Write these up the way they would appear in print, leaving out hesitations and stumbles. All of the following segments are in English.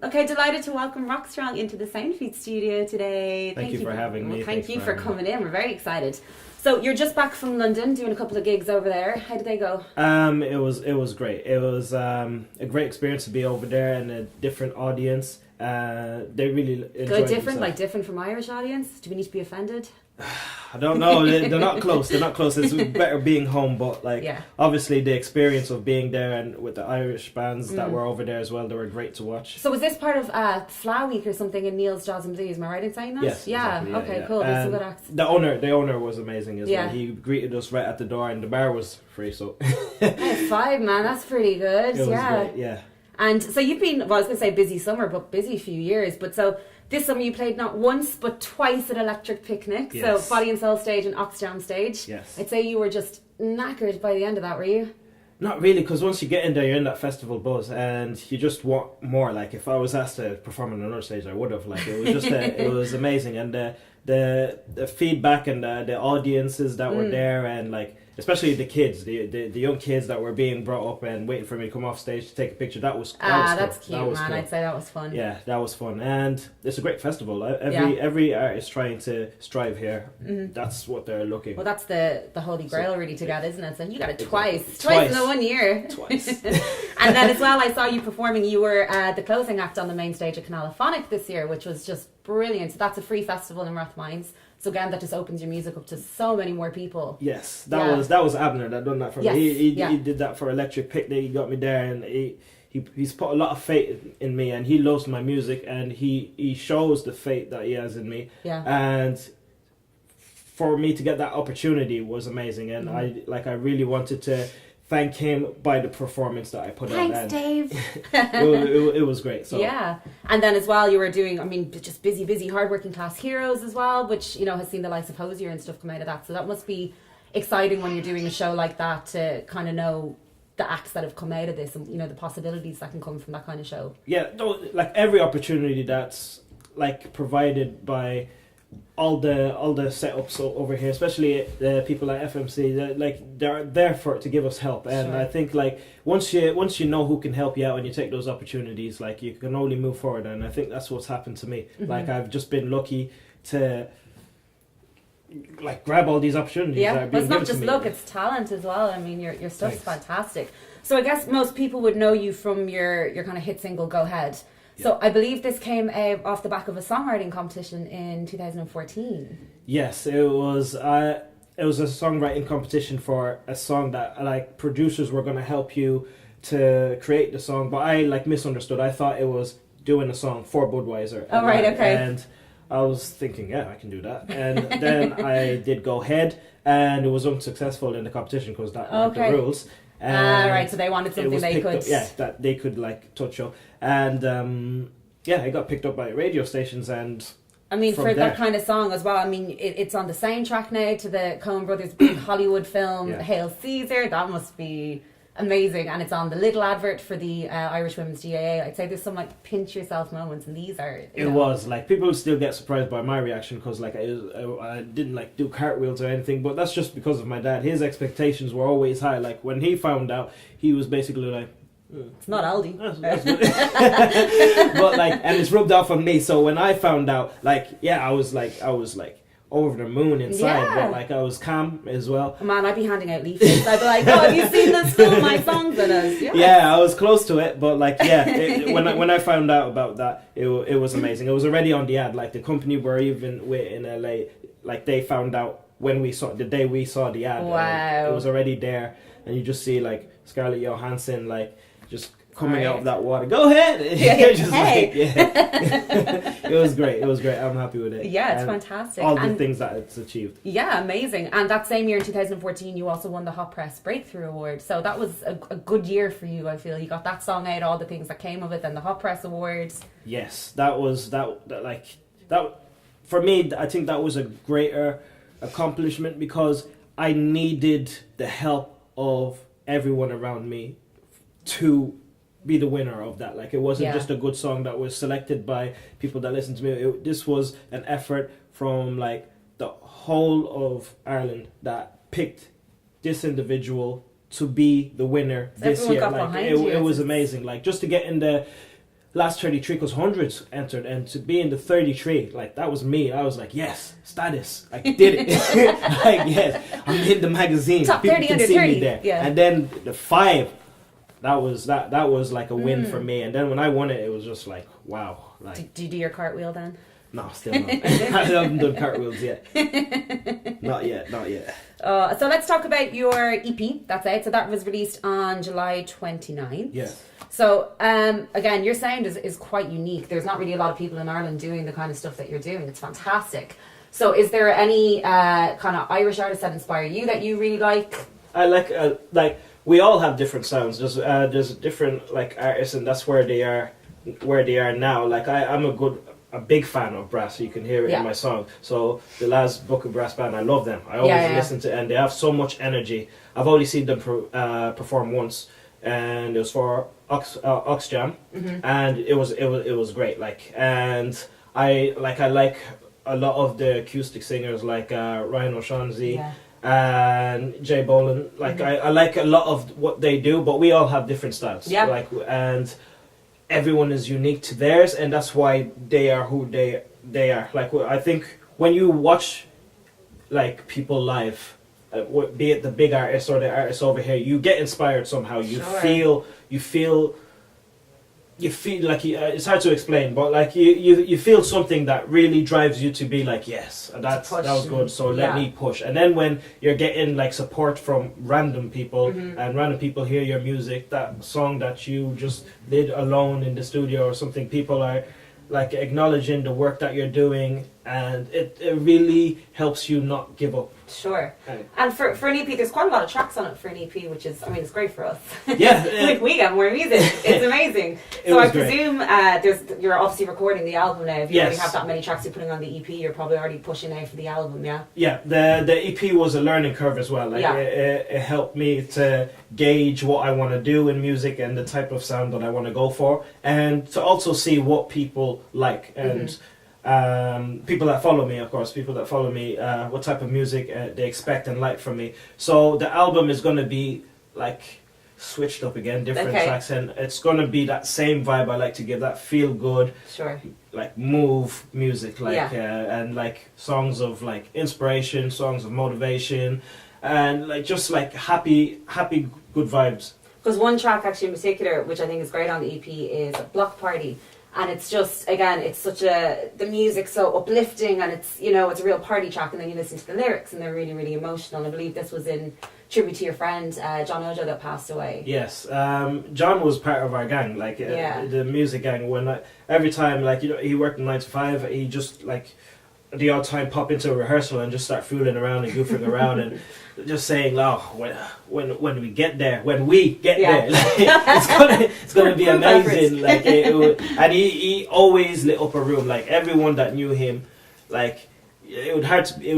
Okay, delighted to welcome Rocstrong into the Soundfeed studio today. Thank you for having me. Thank you for coming in. We're very excited. So you're just back from London, doing a couple of gigs over there. How did they go? It was great. It was a great experience to be over there and a different audience. They really enjoyed Different, themselves. like different from Irish audience. Do we need to be offended? I don't know. They're not close. They're not close. It's better being home, but obviously the experience of being there and with the Irish bands that were over there as well, they were great to watch. So was this part of Flower Week or something in Neil's Jazz and Blues? Am I right in saying that? Yes. Yeah. Exactly, Okay. Cool. There's some good acts. The owner was amazing as well. He greeted us right at the door, and the bar was free. So High five, man. That's pretty good. It was great. Yeah. And so you've been, well, I was going to say busy summer, but busy few years. But so this summer you played not once, but twice at Electric Picnic. Yes. So Body and Soul stage and Oxjam stage. Yes. I'd say you were just knackered by the end of that, were you? Not really, because once you get in there, you're in that festival buzz, and you just want more. Like, if I was asked to perform on another stage, I would have. Like, it was just it was amazing, and the feedback and the audiences that were there, and like especially the kids, the young kids that were being brought up and waiting for me to come off stage to take a picture. That's cute, man. Cool. I'd say that was fun. Yeah, that was fun, and it's a great festival. Every artist trying to strive here. That's what they're looking. Well, that's the holy grail really to get, isn't it? So you got it twice Twice in the 1 year. Twice. And then as well, I saw you performing. You were the closing act on the main stage at Canalaphonic this year, which was just brilliant. So that's a free festival in Rathmines. So again, that just opens your music up to so many more people. Yes, that was Abner that done that for me. He did that for Electric Picnic. He got me there, and he's put a lot of faith in me, and he loves my music, and he shows the faith that he has in me. Yeah. And for me to get that opportunity was amazing, and I really wanted to thank him by the performance that I put on. Thanks, Dave. It was great. So yeah, and then as well, you were doing, I mean, just busy, hardworking class heroes as well, which has seen the likes of Hosier and stuff come out of that. So that must be exciting when you're doing a show like that to kind of know the acts that have come out of this, and the possibilities that can come from that kind of show. Yeah, like every opportunity that's like provided by all the setups over here, especially the people at FMC, they're there to give us help, and sure. I think like once you know who can help you out and you take those opportunities, like you can only move forward, and I think that's what's happened to me. Like I've just been lucky to like grab all these opportunities. Yeah, but it's not just luck; it's talent as well. I mean, your stuff's fantastic. So I guess most people would know you from your kind of hit single "Go Ahead." So I believe this came off the back of a songwriting competition in 2014. Yes, it was a songwriting competition for a song that like producers were going to help you to create the song, but I like misunderstood. I thought it was doing a song for Budweiser. Oh, right, okay. And I was thinking, yeah, I can do that. And then I did Go Ahead, and it was unsuccessful in the competition because that weren't the rules. Right, so they wanted something they could... that they could like touch up. And it got picked up by radio stations, and I mean, for that kind of song as well, I mean, it's on the soundtrack now to the Coen Brothers big Hollywood film, Hail Caesar. That must be amazing. And it's on the little advert for the Irish Women's GAA. I'd say there's some like pinch yourself moments, and these are... It was like, people still get surprised by my reaction because like I didn't like do cartwheels or anything, but that's just because of my dad. His expectations were always high. Like when he found out, he was basically like, it's not Aldi. That's good. But like, and it's rubbed off on me. So when I found out, like, I was like over the moon inside, but like I was calm as well. Man, I'd be handing out leaflets. I'd be like, "Oh, have you seen this film? My songs in it." Yeah, I was close to it, but like, when I found out about that, it was amazing. It was already on the ad. Like the company we're even with in LA, like they found out the day we saw the ad. Wow. It was already there, and you just see like Scarlett Johansson like just coming out of that water. Go ahead. It was great. I'm happy with it. Yeah, it's fantastic. All the things that it's achieved. Yeah, amazing. And that same year in 2014, you also won the Hot Press Breakthrough Award. So that was a good year for you, I feel. You got that song out, all the things that came of it, and the Hot Press Awards. Yes, that for me, I think that was a greater accomplishment because I needed the help of everyone around me to be the winner of that. Like it wasn't just a good song that was selected by people that listened to me. This was an effort from like the whole of Ireland that picked this individual to be the winner this year. Like it was amazing. Like just to get in the last 33 because hundreds entered, and to be in the 33, like that was me. I was like, yes, status, I did it. Like, yes, I'm in the magazine. Top People 30 can under see 30. me there. Yeah. And then the 5, that was like a win for me. And then when I won it, it was just like, wow. Like, Did you do your cartwheel then? no, still not. I haven't done cartwheels yet. Not yet. So let's talk about your EP. That's it. So that was released on July 29th. Yes. So again, your sound is quite unique. There's not really a lot of people in Ireland doing the kind of stuff that you're doing. It's fantastic. So is there any kind of Irish artists that inspire you that you really like? I like we all have different sounds. There's different like artists, and that's where they are now. Like I'm a big fan of brass. You can hear it in my song. So the last Book of Brass band, I love them. I always listen to, and they have so much energy. I've only seen them perform once, and it was for Rocstrong, and it was great. Like, and I like a lot of the acoustic singers like Ryan O'Shaughnessy. Yeah. And Jay Bolan, like I like a lot of what they do, but we all have different styles. Yeah. Like, and everyone is unique to theirs, and that's why they are who they are. Like, I think when you watch like people live, be it the big artists or the artists over here, you get inspired somehow. You feel like it's hard to explain, but like you feel something that really drives you to be like, yes, that was good, so let me push. And then when you're getting like support from random people, and random people hear your music, that song that you just did alone in the studio or something, people are like acknowledging the work that you're doing, and it really helps you not give up. Sure. And for an EP, there's quite a lot of tracks on it for an EP, which is, I mean, it's great for us. Yeah. We get more music. It's amazing. So I presume you're obviously recording the album now. If you already have that many tracks you're putting on the EP, you're probably already pushing out for the album, yeah? Yeah, the EP was a learning curve as well. Like it helped me to gauge what I want to do in music and the type of sound that I want to go for, and to also see what people like, and people that follow me, what type of music they expect and like from me. So the album is going to be like switched up again, different tracks, and it's going to be that same vibe. I like to give that feel good, like move music, like and like songs of like inspiration, songs of motivation, and like just like happy good vibes. Because one track actually in particular, which I think is great on the EP, is Block Party. And it's just, again, it's the music's so uplifting, and it's, it's a real party track, and then you listen to the lyrics and they're really, really emotional. I believe this was in tribute to your friend, John Ojo, that passed away. Yes, John was part of our gang, like the music gang. Every time, like, he worked 9 to 5, he just like the odd time pop into a rehearsal and just start fooling around and goofing around and just saying, "Oh, when we get there, like, it's gonna be amazing." Like, and he always lit up a room. Like, everyone that knew him, like, it would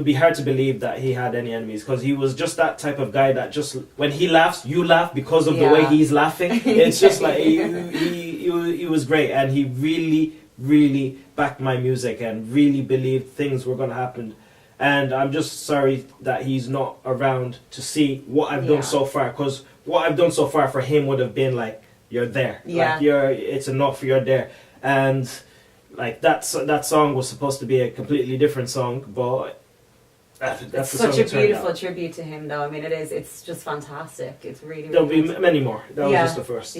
be hard to believe that he had any enemies, because he was just that type of guy that just when he laughs, you laugh because of the way he's laughing. It's just like he was great, and he really backed my music and really believed things were going to happen. And I'm just sorry that he's not around to see what I've done so far, because what I've done so far for him would have been like, you're there, like it's enough, you're there. And like that song was supposed to be a completely different song, but that's such a beautiful tribute to him, though. I mean, it's just fantastic. It's really there'll be many more. That was just the first.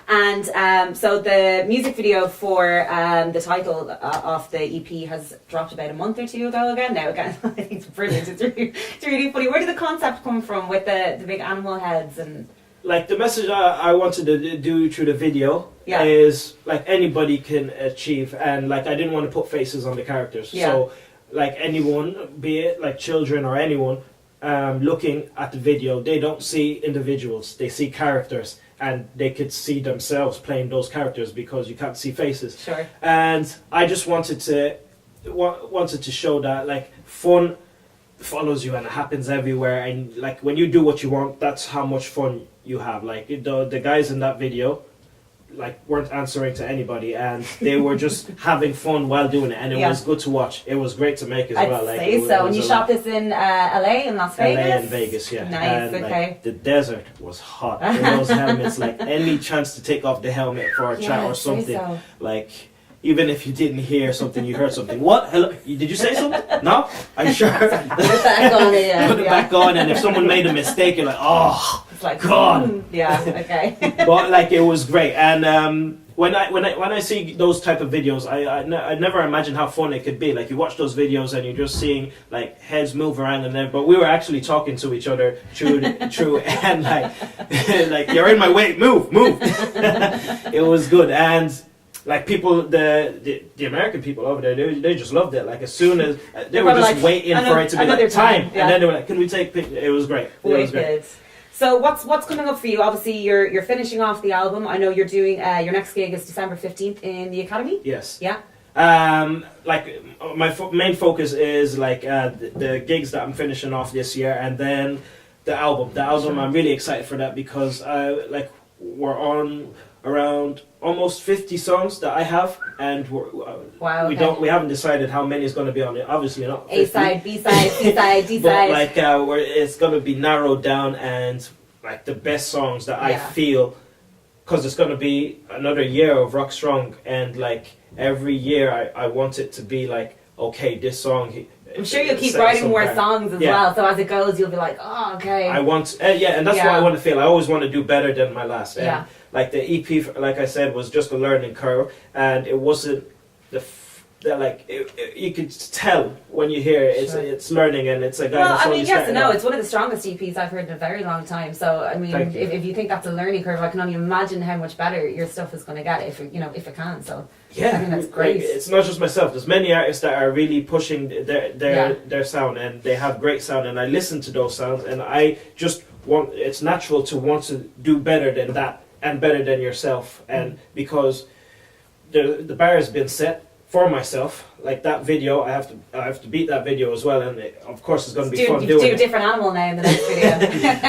And so the music video for the title of the EP has dropped about a month or two ago now again, I think it's brilliant. It's really funny. Where did the concept come from with the big animal heads? And like, the message I wanted to do through the video is like anybody can achieve, and like I didn't want to put faces on the characters. So like anyone, be it like children or anyone, looking at the video, they don't see individuals, they see characters. And they could see themselves playing those characters because you can't see faces. Sure. And I just wanted to show that like fun follows you and it happens everywhere. And like when you do what you want, that's how much fun you have. Like the guys in that video, like weren't answering to anybody, and they were just having fun while doing it, and it was good to watch. It was great to make as well. Like, say so. And you shot this in LA and Las Vegas? LA and Vegas, yeah. Nice, and, okay. Like, the desert was hot. Those helmets, like any chance to take off the helmet for a chat or something, so. like. Even if you didn't hear something, you heard something. What? Hello? Did you say something? No? Are you sure? Put it back on it, yeah. Put it back on, and if someone made a mistake, you're like, oh, it's like, God. Yeah, okay. But like, it was great. And when I see those type of videos, I never imagine how fun it could be. Like, you watch those videos and you're just seeing like heads move around and then, but we were actually talking to each other through and like, like, you're in my way, move. It was good. And like, people, the American people over there, they just loved it. Like, as soon as they were just like, waiting for it to be like time, yeah. And then they were like, "Can we take pictures?" It was great. It was great. So what's coming up for you? Obviously, you're finishing off the album. I know you're doing your next gig is December 15th in the Academy. Yes. Yeah. Like my main focus is like the gigs that I'm finishing off this year, and then the album. The album, sure. I'm really excited for that because like we're on around almost 50 songs that I have, and wow, okay. we haven't decided how many is going to be on it. Obviously not 50. A-side, B-side, C-side, D-side. But like it's going to be narrowed down, and like the best songs that I feel, because it's going to be another year of Rocstrong, and like every year I want it to be like, okay, this song. I'm sure you'll keep writing more songs as well, so as it goes you'll be like, oh, okay. I want, and that's what I want to feel. I always want to do better than my last. And like the EP, like I said, was just a learning curve, and it wasn't you could tell when you hear it, it's learning, and it's a guy. Well, I mean, yes and no. It's one of the strongest EPs I've heard in a very long time. So, I mean, if you think that's a learning curve, I can only imagine how much better your stuff is going to get if it can. So, yeah, I think that's great. Like, it's not just myself. There's many artists that are really pushing their sound, and they have great sound. And I listen to those sounds, and I just want. It's natural to want to do better than that and better than yourself, and because the bar has been set for myself. Like that video, I have to beat that video as well, and of course it's going to be fun doing it. Do a different animal now in the next video.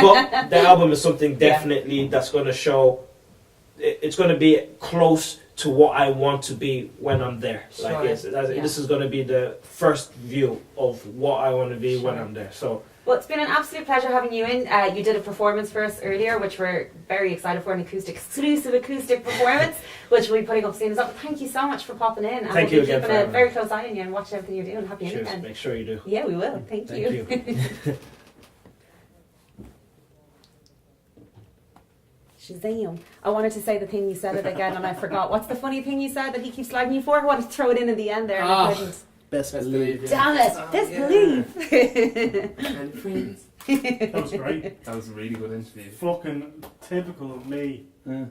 But the album is something definitely that's going to show. It's going to be close to what I want to be when I'm there. Sure. Like this is going to be the first view of what I want to be when I'm there. So. Well, it's been an absolute pleasure having you in. You did a performance for us earlier, which we're very excited for, an exclusive acoustic performance, which we'll be putting up soon as well. Thank you so much for popping in. And Thank you again. We'll be keeping a very close eye on you and watching everything you're doing. Happy ending then. Make sure you do. Yeah, we will. Thank you. Shazam. I wanted to say the thing you said it again and I forgot. What's the funny thing you said that he keeps slagging you for? I wanted to throw it in at the end there and I couldn't. Best believe. Damn it! Best believe. And friends. That was great. That was a really good interview. Fucking typical of me. Yeah.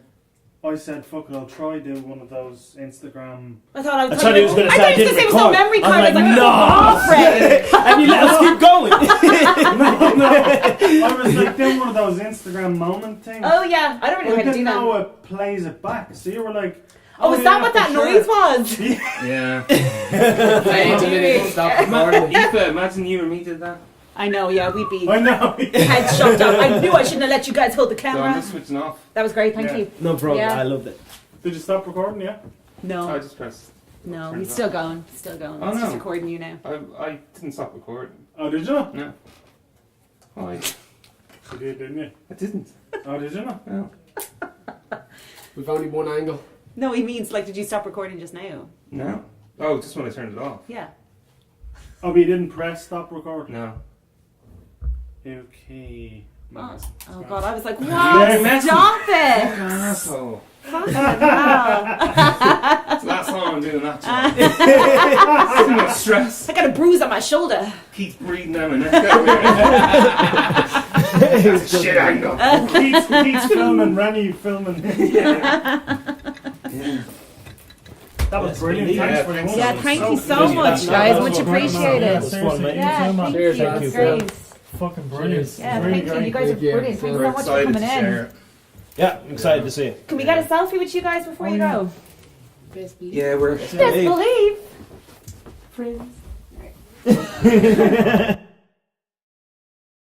I said, fuck it, I'll try do one of those Instagram. I thought he was going to say I didn't record. No memory card. I was like, no! And you let us keep going. I was like doing one of those Instagram moment things. Oh yeah, I don't really know how to do that. I didn't know it plays it back. So you were like, oh, is that what that noise was? Yeah. Playing till they didn't stop recording. Aoife, imagine you and me did that. I know, yeah, we'd be I know. heads shoved up. I knew I shouldn't have let you guys hold the So camera. I'm just switching off. That was great, thank you. No problem, Yeah. I loved it. Did you stop recording? Yeah. No, I just pressed. no, he's still going. Still going. Oh, It's just no. recording you now. I didn't stop recording. Oh, did you not? No. Oh, You did, didn't you? I didn't. Oh, did you not? No. We've only one angle. No, he means like, did you stop recording just now? No. Oh, just when I turned it off. Yeah. Oh, but you didn't press stop recording? No. Okay. Oh god, I was like, Yeah, what? Stop it! Asshole. Fucking hell. It's the last time I'm doing that job. Too much stress. I got a bruise on my shoulder. Keep breathing down my neck. That's a shit angle. Keith's filming, Rennie filming. Yeah. That was brilliant. Yeah, Thanks very much. Yeah, thank you so much, guys. Much appreciated. Yeah, thank you. Cheers, That's man. great. Fucking brilliant. Yeah, Really thank you. great. You guys are Thank you. brilliant. Thanks We're so much for excited to coming share in. it. Yeah, I'm excited to see it. Can we get a selfie with you guys before you go? Best believe. Yeah, we're Best believe. Friends.